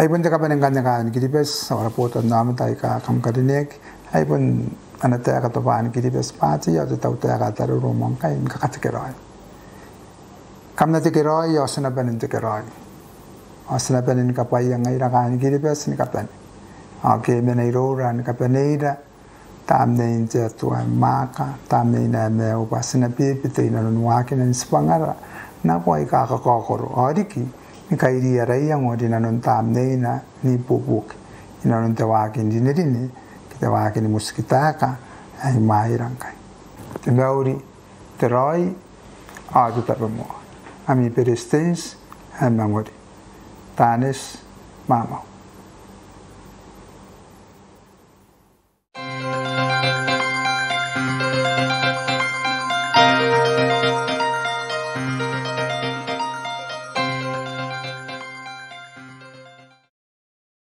Ay pun teka panengkan kiribes ora poto nama tai ka kam kadinek ay pun anate ka to pan kiribes pati ya tau te ka taru romong kai ka katekeroi kam na tekeroi ya sna panen tekeroi asna panen ka pai yang ai ra ka kiribes ni kapan ake meneiro ran ka paneira tam nei te tua maka tam nei na me upasna pi pite na nuwa ke nen spangara na koi ka kokoro ariki ni kairi ara yang odi na non tam nei na ni pupuk ina non te wa ke ni ni kita wa ke ni muskitaka ai mai rangkai tengauri teroi a tu tarmo ami perestens amangori tanes mama